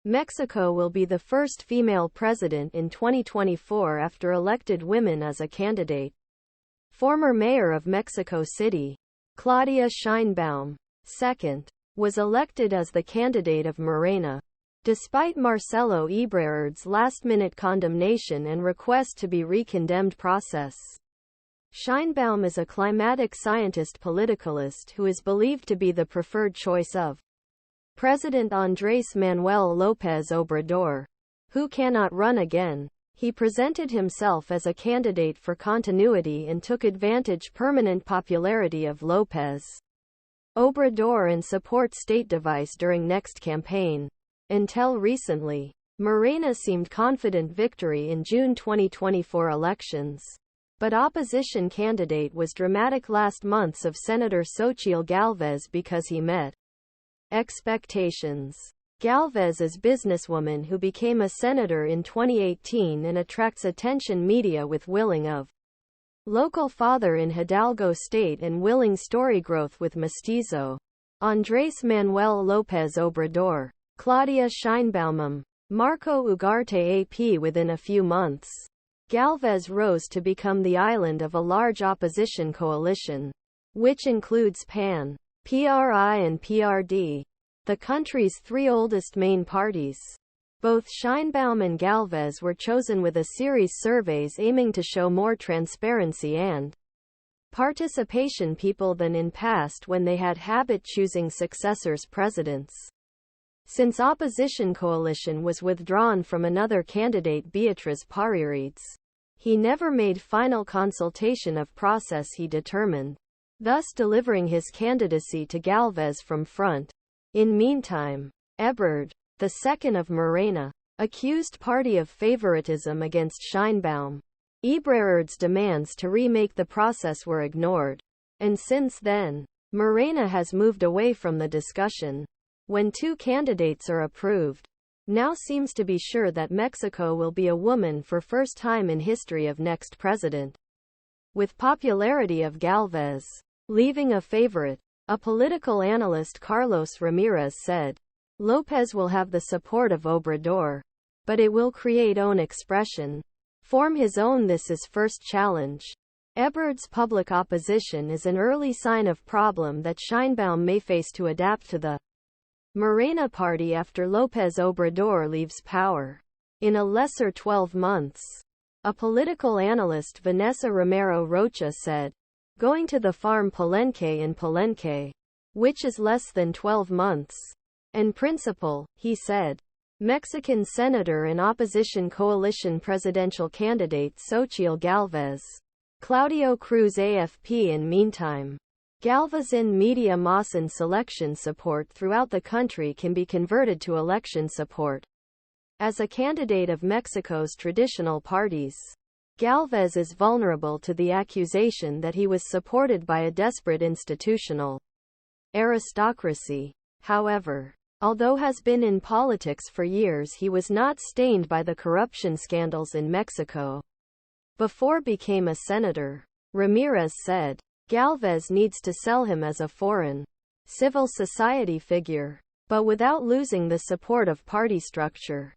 Mexico will be the first female president in 2024 after elected women as a candidate. Former mayor of Mexico City, Claudia Sheinbaum, II, was elected as the candidate of Morena, despite Marcelo Ebrard's last-minute condemnation and request to be re-condemned process. Sheinbaum is a climatic scientist-politicalist who is believed to be the preferred choice of President Andrés Manuel López Obrador, who cannot run again. He presented himself as a candidate for continuity and took advantage permanent popularity of López Obrador and support state device during next campaign. Until recently, Morena seemed confident victory in June 2024 elections. But opposition candidate was dramatic last months of Senator Xóchitl Gálvez because he met expectations. Gálvez is businesswoman who became a senator in 2018 and attracts attention media with willing of local father in Hidalgo state and willing story growth with Mestizo. Andrés Manuel López Obrador, Claudia Sheinbaumum, Marco UgarteAP Within a few months, Gálvez rose to become the island of a large opposition coalition, which includes PAN, PRI and PRD, the country's three oldest main parties. Both Sheinbaum and Gálvez were chosen with a series surveys aiming to show more transparency and participation people than in past when they had habit choosing successors presidents. Since opposition coalition was withdrawn from another candidate Beatriz Pareredes, he never made final consultation of process he determined, thus delivering his candidacy to Gálvez from front. In meantime, Ebrard, the second of Morena, accused party of favoritism against Sheinbaum. Ebrard's demands to remake the process were ignored, and since then, Morena has moved away from the discussion. When two candidates are approved, now seems to be sure that Mexico will be a woman for first time in history of next president. With popularity of Gálvez leaving a favorite, a political analyst Carlos Ramírez said, López will have the support of Obrador, but it will create own expression. Form his own. This is first challenge. Ebrard's public opposition is an early sign of problem that Sheinbaum may face to adapt to the Morena party after López Obrador leaves power. In a lesser 12 months, a political analyst Vanessa Romero Rocha said, going to the farm Palenque in Palenque, which is less than 12 months. And principal, he said. Mexican senator and opposition coalition presidential candidate Xóchitl Gálvez, Claudio CruzAFP In. Meantime, Gálvez'in media mass and selection support throughout the country can be converted to election support. As a candidate of Mexico's traditional parties, Gálvez is vulnerable to the accusation that he was supported by a desperate institutional aristocracy. However, although has been in politics for years, he was not stained by the corruption scandals in Mexico before became a senator. Ramírez said, Gálvez needs to sell him as a foreign civil society figure, but without losing the support of party structure.